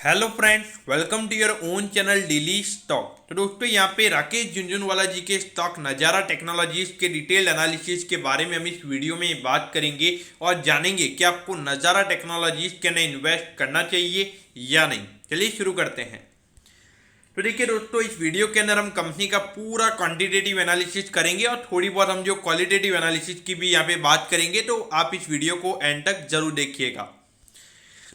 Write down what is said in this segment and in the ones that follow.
Hello friends, welcome to your own channel Daily Stock. तो दोस्तों, यहाँ पे राकेश झुनझुनवाला जी के स्टॉक नज़ारा टेक्नोलॉजीज के डिटेल्ड एनालिसिस के बारे में हम इस वीडियो में बात करेंगे और जानेंगे कि आपको नज़ारा टेक्नोलॉजीज के अंदर इन्वेस्ट करना चाहिए या नहीं। चलिए शुरू करते हैं। तो देखिए दोस्तों, इस वीडियो के अंदर हम कंपनी का पूरा क्वांटिटेटिव एनालिसिस करेंगे और थोड़ी बहुत हम जो क्वालिटेटिव एनालिसिस की भी यहाँ पे बात करेंगे, तो आप इस वीडियो को एंड तक जरूर देखिएगा।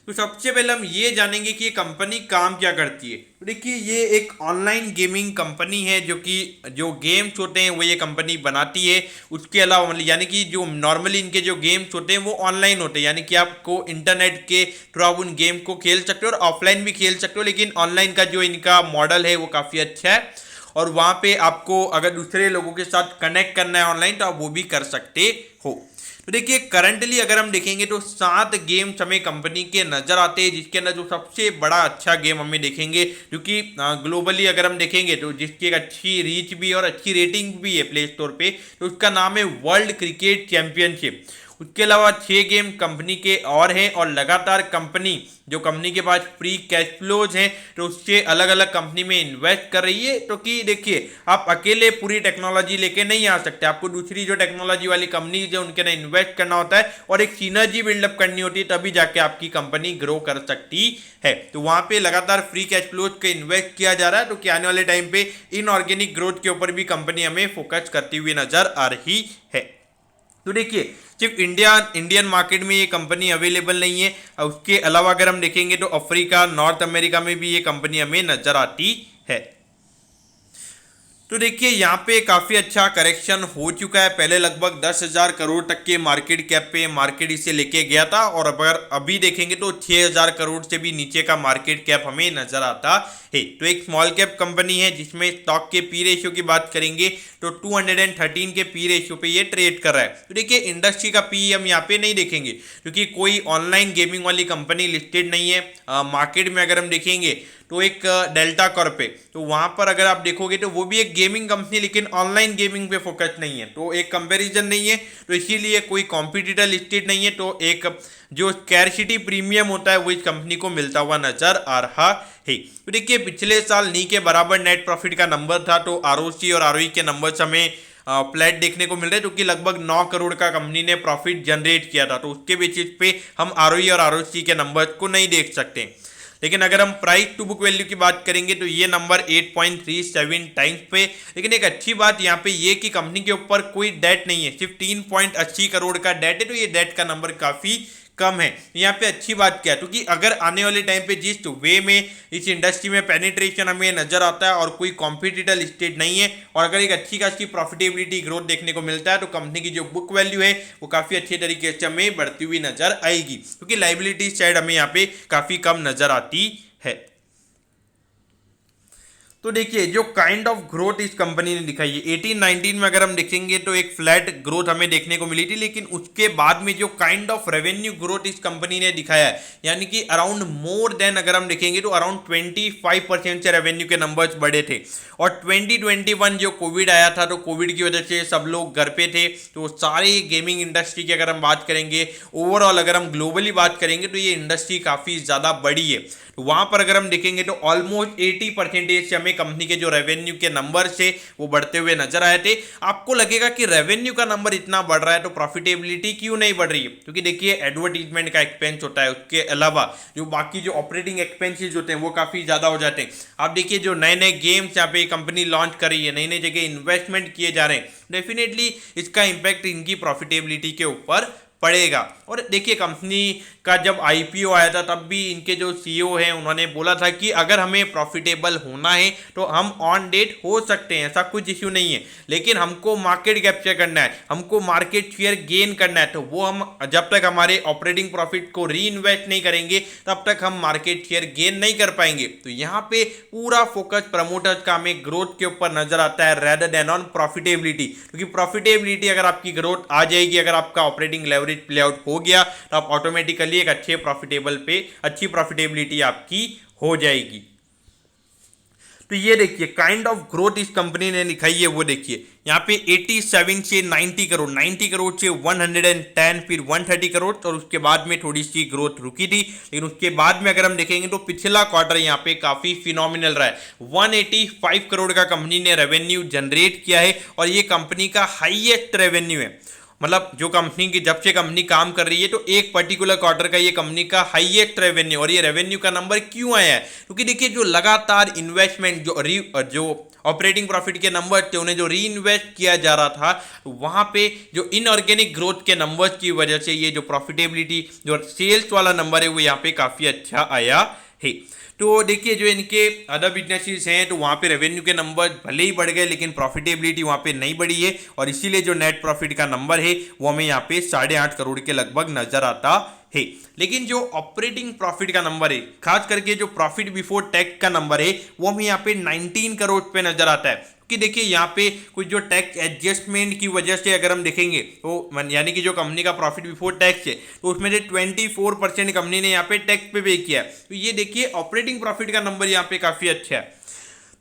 तो सबसे पहले हम ये जानेंगे कि ये कंपनी काम क्या करती है। तो देखिए, ये एक ऑनलाइन गेमिंग कंपनी है जो कि जो गेम्स होते हैं वो ये कंपनी बनाती है। उसके अलावा मतलब यानी कि जो नॉर्मली इनके जो गेम्स होते हैं वो ऑनलाइन होते हैं, यानी कि आपको इंटरनेट के थ्रू आप उन गेम को खेल सकते हो और ऑफलाइन भी खेल सकते हो, लेकिन ऑनलाइन का जो इनका मॉडल है वो काफ़ी अच्छा है और वहाँ पे आपको अगर दूसरे लोगों के साथ कनेक्ट करना है ऑनलाइन तो आप वो भी कर सकते हो। तो देखिए, करंटली अगर हम देखेंगे तो 7 गेम्स हमें कंपनी के नजर आते हैं, जिसके अंदर जो सबसे बड़ा अच्छा गेम हमें देखेंगे, क्योंकि ग्लोबली अगर हम देखेंगे तो जिसकी एक अच्छी रीच भी और अच्छी रेटिंग भी है प्ले स्टोर पे, तो उसका नाम है वर्ल्ड क्रिकेट चैंपियनशिप। उसके अलावा 6 गेम कंपनी के और हैं और लगातार कंपनी के पास फ्री कैश फ्लोज हैं, तो उससे अलग अलग कंपनी में इन्वेस्ट कर रही है। तो कि देखिए, आप अकेले पूरी टेक्नोलॉजी लेके नहीं आ सकते, आपको दूसरी जो टेक्नोलॉजी वाली कंपनी जो उनके ना इन्वेस्ट करना होता है और एक सिनर्जी बिल्डअप करनी होती है, तभी जाके आपकी कंपनी ग्रो कर सकती है। तो वहां पे लगातार फ्री कैश फ्लोज के इन्वेस्ट किया जा रहा है, तो कि आने वाले टाइम पे इनऑर्गेनिक ग्रोथ के ऊपर भी कंपनी हमें फोकस करती हुई नजर आ रही है। तो देखिए, सिर्फ इंडियन मार्केट में ये कंपनी अवेलेबल नहीं है, उसके अलावा अगर हम देखेंगे तो अफ्रीका, नॉर्थ अमेरिका में भी ये कंपनी हमें नजर आती है। तो देखिए, यहाँ पे काफ़ी अच्छा करेक्शन हो चुका है। पहले लगभग 10,000 करोड़ तक के मार्केट कैप पे मार्केट इसे लेके गया था और अगर अभी देखेंगे तो 6,000 करोड़ से भी नीचे का मार्केट कैप हमें नजर आता है। तो एक स्मॉल कैप कंपनी है जिसमें स्टॉक के पी रेशियो की बात करेंगे तो 213 के पी रेशियो पे ये ट्रेड कर रहा है। तो देखिए, इंडस्ट्री का पी हम यहाँ पे नहीं देखेंगे क्योंकि कोई ऑनलाइन गेमिंग वाली कंपनी लिस्टेड नहीं है। मार्केट में अगर हम देखेंगे तो एक डेल्टा कॉर्प है, तो वहां पर अगर आप देखोगे तो वो भी एक गेमिंग कंपनी, लेकिन ऑनलाइन गेमिंग पे फोकस नहीं है, तो एक कंपैरिजन नहीं है। तो इसीलिए कोई कॉम्पिटिटर लिस्टेड नहीं है, तो एक जो स्कैर्सिटी प्रीमियम होता है वो इस कंपनी को मिलता हुआ नजर आ रहा है। तो देखिए, पिछले साल नी के बराबर नेट प्रॉफिट का नंबर था, तो आरओसी और आरओई के नंबर्स हमें फ्लैट देखने को मिल रहे हैं, जो कि लगभग 9 करोड़ का कंपनी ने प्रॉफिट जनरेट किया था। तो उसके बेसिस पे हम आरओई और आरओसी के नंबर्स को नहीं देख सकते। लेकिन अगर हम प्राइस टू बुक वैल्यू की बात करेंगे तो ये नंबर 8.37 टाइम्स पे। लेकिन एक अच्छी बात यहाँ पे ये कि कंपनी के ऊपर कोई डेट नहीं है, सिर्फ 3.80 करोड़ का डेट है, तो ये डेट का नंबर काफ़ी कम है। यहाँ पे अच्छी बात क्या है, क्योंकि अगर आने वाले टाइम पे जिस वे में इस इंडस्ट्री में पेनिट्रेशन हमें नजर आता है और कोई कॉम्पिटिटर स्टेट नहीं है और अगर एक अच्छी खासी प्रॉफिटेबिलिटी ग्रोथ देखने को मिलता है, तो कंपनी की जो बुक वैल्यू है वो काफी अच्छे तरीके से हमें बढ़ती हुई नजर आएगी, क्योंकि लाइबिलिटी साइड हमें यहाँ पे काफी कम नजर आती है। तो देखिए, जो काइंड ऑफ ग्रोथ इस कंपनी ने दिखाई है 18-19 में अगर हम देखेंगे तो एक फ्लैट ग्रोथ हमें देखने को मिली थी, लेकिन उसके बाद में जो काइंड ऑफ रेवेन्यू ग्रोथ इस कंपनी ने दिखाया है, यानी कि अराउंड मोर देन अगर हम देखेंगे तो अराउंड 25% से रेवेन्यू के नंबर्स बढ़े थे। और 2021 जो कोविड आया था, तो कोविड की वजह से सब लोग घर पे थे, तो सारे गेमिंग इंडस्ट्री की अगर हम बात करेंगे, ओवरऑल अगर हम ग्लोबली बात करेंगे तो ये इंडस्ट्री काफ़ी ज़्यादा बड़ी है। तो वहां पर अगर हम देखेंगे तो ऑलमोस्ट 80% से हमें कंपनी के जो रेवेन्यू के नंबर से वो बढ़ते हुए नजर आए थे। आपको लगेगा कि रेवेन्यू का नंबर इतना बढ़ रहा है तो प्रॉफिटेबिलिटी क्यों नहीं बढ़ रही है, क्योंकि देखिए, एडवर्टीजमेंट का एक्सपेंस होता है, उसके अलावा जो बाकी जो ऑपरेटिंग एक्सपेंसेस होते हैं वो काफी ज्यादा हो जाते हैं। आप देखिए, जो नए नए गेम्स यहाँ पे कंपनी लॉन्च कर रही है, नई नई जगह इन्वेस्टमेंट किए जा रहे हैं, डेफिनेटली इसका इंपैक्ट इनकी प्रॉफिटेबिलिटी के ऊपर पड़ेगा। और देखिए, कंपनी का जब आईपीओ आया था तब भी इनके जो सीईओ हैं उन्होंने बोला था कि अगर हमें प्रॉफिटेबल होना है तो हम ऑन डेट हो सकते हैं, ऐसा कुछ इश्यू नहीं है, लेकिन हमको मार्केट कैप्चर करना है, हमको मार्केट शेयर गेन करना है। तो वो हम जब तक हमारे ऑपरेटिंग प्रॉफिट को री इन्वेस्ट नहीं करेंगे तब तक हम मार्केट शेयर गेन नहीं कर पाएंगे। तो यहाँ पे पूरा फोकस प्रमोटर्स का हमें ग्रोथ के ऊपर नजर आता है रेदर देन ऑन प्रॉफिटेबिलिटी, क्योंकि प्रॉफिटेबिलिटी अगर आपकी ग्रोथ आ जाएगी, अगर आपका ऑपरेटिंग लेवरेज प्ले आउट हो गया, तो आप ऑटोमेटिकली एक अच्छी प्रॉफिटेबिलिटी आपकी हो जाएगी। तो ये देखिए काइंड ऑफ ग्रोथ इस कंपनी ने दिखाई है, वो देखिए यहाँ पे 87 से 90 करोड़, 90 करोड़ से 110, फिर 130 करोड़, और उसके बाद में थोड़ी सी ग्रोथ रुकी थी। लेकिन उसके बाद में अगर हम देखेंगे तो पिछला क्वार्टर यहाँ पे काफी फिनोमिनल रहा है। 185 करोड़ का कंपनी ने रेवेन्यू जनरेट किया है और ये कंपनी का हाईएस्ट रेवेन्यू है। मतलब जो कंपनी की जब से कंपनी काम कर रही है तो एक पर्टिकुलर क्वार्टर का ये कंपनी का हाईएस्ट रेवेन्यू, और ये रेवेन्यू का नंबर क्यों आया है? क्योंकि देखिए जो लगातार इन्वेस्टमेंट जो ऑपरेटिंग प्रॉफिट के नंबर थे उन्हें जो री इन्वेस्ट किया जा रहा था, तो वहां पे जो इनऑर्गेनिक ग्रोथ के नंबर्स की वजह से ये जो प्रॉफिटेबिलिटी जो सेल्स वाला नंबर है वो यहाँ पे काफी अच्छा आया है। तो देखिए जो इनके अदर बिजनेसेस हैं तो वहाँ पे रेवेन्यू के नंबर भले ही बढ़ गए लेकिन प्रॉफिटेबिलिटी वहाँ पे नहीं बढ़ी है, और इसीलिए जो नेट प्रॉफिट का नंबर है वो हमें यहाँ पे 8.5 करोड़ के लगभग नजर आता है। लेकिन जो ऑपरेटिंग प्रॉफिट का नंबर है, खास करके जो प्रॉफिट बिफोर टैक्स का नंबर है, वो हमें यहाँ पे 19 करोड़ पे नजर आता है। कि देखिए यहाँ पे कुछ जो टैक्स एडजस्टमेंट की वजह से अगर हम देखेंगे तो यानी कि जो कंपनी का प्रॉफिट बिफोर टैक्स है तो उसमें से 24% कंपनी ने यहाँ पे टैक्स पे किया है। तो ये देखिए ऑपरेटिंग प्रॉफिट का नंबर यहाँ पे काफी अच्छा है।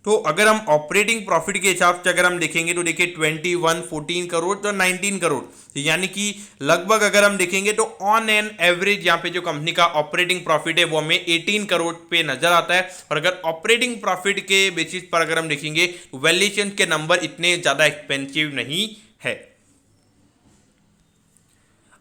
तो अगर हम ऑपरेटिंग प्रॉफिट के हिसाब से अगर हम देखेंगे तो देखिए 21, 14 करोड़ तो 19 करोड़, यानी कि लगभग अगर हम देखेंगे तो ऑन एन एवरेज यहाँ पे जो कंपनी का ऑपरेटिंग प्रॉफिट है वो हमें 18 करोड़ पे नजर आता है। और अगर ऑपरेटिंग प्रॉफिट के बेसिस पर अगर हम देखेंगे तो वैल्यूएशन के नंबर इतने ज्यादा एक्सपेंसिव नहीं है।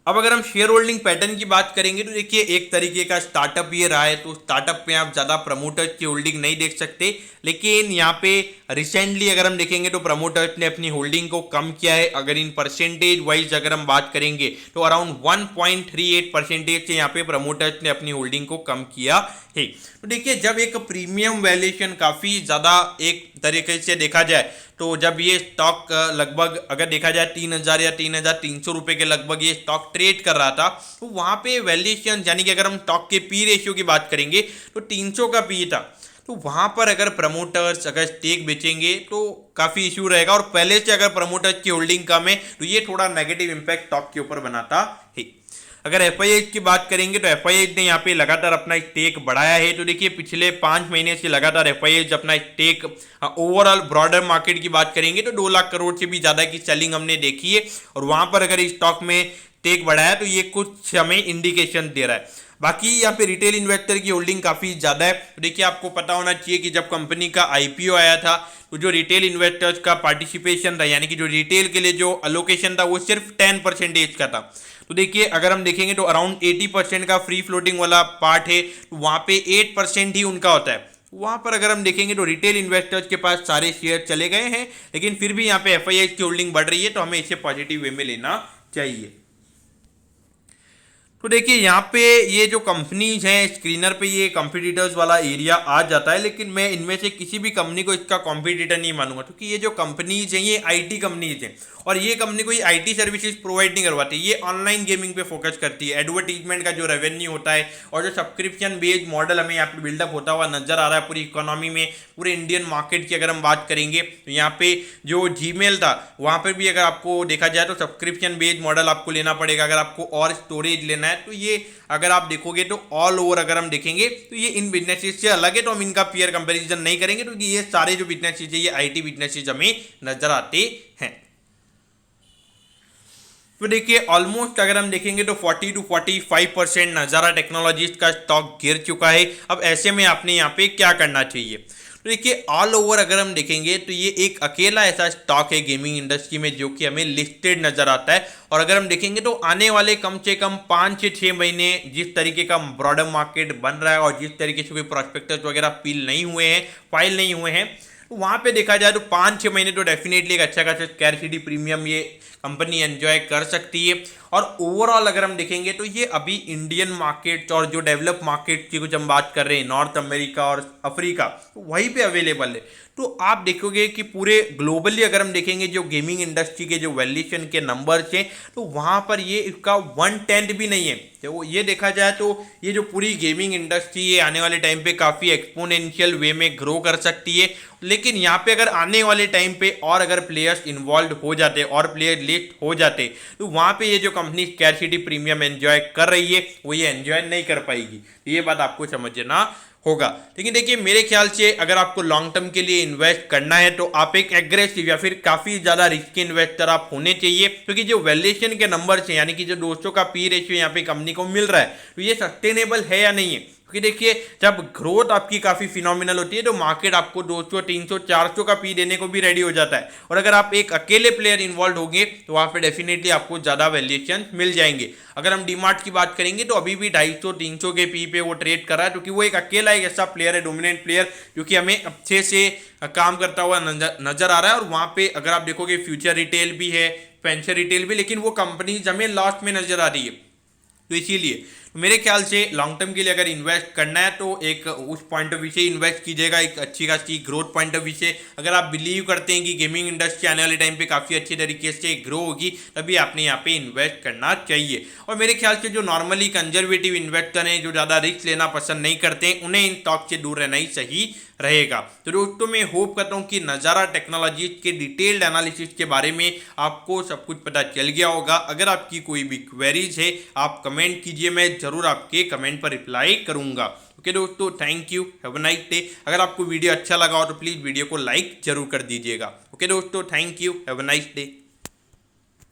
अब अगर हम शेयर होल्डिंग पैटर्न की बात करेंगे तो देखिए एक तरीके का स्टार्टअप ये रहा है, तो स्टार्टअप में आप ज़्यादा प्रमोटर्स की होल्डिंग नहीं देख सकते। लेकिन यहाँ पे रिसेंटली अगर हम देखेंगे तो प्रमोटर्स ने अपनी होल्डिंग को कम किया है। अगर इन परसेंटेज वाइज अगर हम बात करेंगे तो अराउंड 1.38% से यहाँ पे प्रमोटर्स ने अपनी होल्डिंग को कम किया है। तो देखिए जब एक प्रीमियम वैल्यूएशन काफ़ी ज़्यादा एक तरीके से देखा जाए तो जब ये स्टॉक लगभग अगर देखा जाए 3,000 या 3,300 रुपए के लगभग ये स्टॉक ट्रेड कर रहा था, तो वहाँ पे वैल्यूएशन यानी कि अगर हम स्टॉक के पी रेशियो की बात करेंगे तो 300 का पी था। तो वहाँ पर अगर प्रमोटर्स अगर स्टेक बेचेंगे तो काफ़ी इशू रहेगा, और पहले से अगर प्रमोटर्स की होल्डिंग कम है तो ये थोड़ा नेगेटिव इंपैक्ट स्टॉक के ऊपर बनाता है। अगर एफआईआई की बात करेंगे तो एफआईआई ने यहाँ पे लगातार अपना स्टेक बढ़ाया है। तो देखिए पिछले 5 महीने से लगातार एफआईआई अपना स्टेक ओवरऑल ब्रॉडर मार्केट की बात करेंगे तो 2 लाख करोड़ से भी ज़्यादा की सेलिंग हमने देखी है, और वहाँ पर अगर इस स्टॉक में स्टेक बढ़ाया तो ये कुछ हमें इंडिकेशन दे रहा है। बाकी यहाँ पे रिटेल इन्वेस्टर की होल्डिंग काफ़ी ज़्यादा है। तो देखिए आपको पता होना चाहिए कि जब कंपनी का आईपीओ आया था तो जो रिटेल इन्वेस्टर्स का पार्टिसिपेशन था यानी कि जो रिटेल के लिए जो अलोकेशन था वो सिर्फ 10% का था। तो देखिए अगर हम देखेंगे तो अराउंड 80% का फ्री फ्लोटिंग वाला पार्ट है, तो वहाँ पे 8% ही उनका होता है। वहाँ पर अगर हम देखेंगे तो रिटेल इन्वेस्टर्स के पास सारे शेयर चले गए हैं, लेकिन फिर भी यहाँ पे एफआईआई की होल्डिंग बढ़ रही है, तो हमें इसे पॉजिटिव वे में लेना चाहिए। तो देखिए यहाँ पे ये जो कंपनीज हैं स्क्रीनर पे ये कॉम्पिटिटर्स वाला एरिया आ जाता है, लेकिन मैं इनमें से किसी भी कंपनी को इसका कॉम्पिटिटर नहीं मानूंगा, क्योंकि ये जो कंपनीज हैं ये आईटी कंपनीज हैं, और ये कंपनी कोई आईटी सर्विसेज प्रोवाइड नहीं करवाती। ये ऑनलाइन गेमिंग पे फोकस करती है। एडवर्टीजमेंट का जो रेवेन्यू होता है और जो सब्सक्रिप्शन बेस्ड मॉडल हमें यहाँ पे बिल्डअप होता हुआ नजर आ रहा है पूरी इकोनॉमी में, पूरे इंडियन मार्केट की अगर हम बात करेंगे तो यहाँ पे जो जीमेल था वहाँ पर भी अगर आपको देखा जाए तो सब्सक्रिप्शन बेस्ड मॉडल आपको लेना पड़ेगा। अगर आपको और स्टोरेज लेना है तो ये अगर आप देखोगे तो ऑल ओवर अगर हम देखेंगे तो ये इन बिजनेसेस से अलग है, तो हम इनका पीयर कंपैरिजन नहीं करेंगे, क्योंकि ये सारे जो बिजनेसेस है ये आईटी बिजनेसेस हमें नजर आते हैं। तो देखिए ऑलमोस्ट अगर हम देखेंगे तो 40 to 45% नजारा टेक्नोलॉजीज का स्टॉक गिर चुका है। अब ऐसे में आपने यहाँ पे क्या करना चाहिए? तो देखिए ऑल ओवर अगर हम देखेंगे तो ये एक अकेला ऐसा स्टॉक है गेमिंग इंडस्ट्री में जो कि हमें लिस्टेड नजर आता है, और अगर हम देखेंगे तो आने वाले कम से कम 5 से 6 महीने जिस तरीके का ब्रॉडर मार्केट बन रहा है और जिस तरीके से कोई प्रोस्पेक्टस वगैरह फील नहीं हुए हैं, फाइल नहीं हुए हैं, तो वहाँ पे देखा जाए तो 5-6 महीने तो डेफिनेटली एक अच्छा खासा स्कैर्सिटी प्रीमियम ये कंपनी एंजॉय कर सकती है। और ओवरऑल अगर हम देखेंगे तो ये अभी इंडियन मार्केट और जो डेवलप मार्केट की कुछ हम बात कर रहे हैं नॉर्थ अमेरिका और अफ्रीका, तो वहीं पे अवेलेबल है। तो आप देखोगे कि पूरे ग्लोबली अगर हम देखेंगे जो गेमिंग इंडस्ट्री के जो वैल्यूएशन के नंबर्स हैं तो वहाँ पर ये इसका 1/10 भी नहीं है। तो ये देखा जाए तो ये जो पूरी गेमिंग इंडस्ट्री है आने वाले टाइम पे काफ़ी एक्सपोनेंशियल वे में ग्रो कर सकती है। लेकिन यहाँ पे अगर आने वाले टाइम पे और अगर प्लेयर्स इन्वॉल्व हो जाते और प्लेयर लिस्ट हो जाते तो वहाँ पे ये जो कंपनी स्कैर्सिटी प्रीमियम एंजॉय कर रही है वो ये एंजॉय नहीं कर पाएगी। ये बात आपको समझना होगा। लेकिन देखिए मेरे ख्याल से अगर आपको लॉन्ग टर्म के लिए इन्वेस्ट करना है तो आप एक एग्रेसिव या फिर काफ़ी ज़्यादा रिस्की इन्वेस्टर आप होने चाहिए, क्योंकि जो वैल्यूएशन के नंबर्स हैं यानी कि जो 200 का पी रेशियो यहाँ पे कंपनी को मिल रहा है तो ये सस्टेनेबल है या नहीं है। क्योंकि देखिए जब ग्रोथ आपकी काफ़ी फिनोमिनल होती है तो मार्केट आपको 200 300 400 का पी देने को भी रेडी हो जाता है, और अगर आप एक अकेले प्लेयर इन्वॉल्व होंगे तो वहाँ पे डेफिनेटली आपको ज़्यादा वैल्यूएशन मिल जाएंगे। अगर हम डीमार्ट की बात करेंगे तो अभी भी 250 300 के पी पे वो ट्रेड कर रहा है, क्योंकि वो एक अकेला एक ऐसा प्लेयर है, डोमिनेंट प्लेयर, जो कि हमें अच्छे से काम करता हुआ नजर आ रहा है। और वहाँ पे अगर आप देखोगे फ्यूचर रिटेल भी है, पेंशन रिटेल भी, लेकिन वो कंपनीज हमें लास्ट में नजर आ रही है। तो इसीलिए मेरे ख्याल से लॉन्ग टर्म के लिए अगर इन्वेस्ट करना है तो एक उस पॉइंट ऑफ व्यू से इन्वेस्ट कीजिएगा, एक अच्छी खासी ग्रोथ पॉइंट ऑफ व्यू से। अगर आप बिलीव करते हैं कि गेमिंग इंडस्ट्री आने वाले टाइम पे काफ़ी अच्छे तरीके से ग्रो होगी तभी आपने यहाँ पे इन्वेस्ट करना चाहिए। और मेरे ख्याल से जो नॉर्मली कंजर्वेटिव इन्वेस्टर हैं, जो ज़्यादा रिस्क लेना पसंद नहीं करते हैं, उन्हें इन स्टॉक से दूर रहना ही सही रहेगा। तो दोस्तों मैं होप करता हूँ कि नज़ारा टेक्नोलॉजीज के डिटेल्ड एनालिसिस के बारे में आपको सब कुछ पता चल गया होगा। अगर आपकी कोई भी क्वेरीज है आप कमेंट कीजिए, मैं जरूर आपके कमेंट पर रिप्लाई करूंगा। ओके दोस्तों, thank you, have a nice day. अगर आपको वीडियो अच्छा लगा हो तो प्लीज़ वीडियो को लाइक जरूर कर दीजिएगा। ओके दोस्तों, thank you, have a nice day.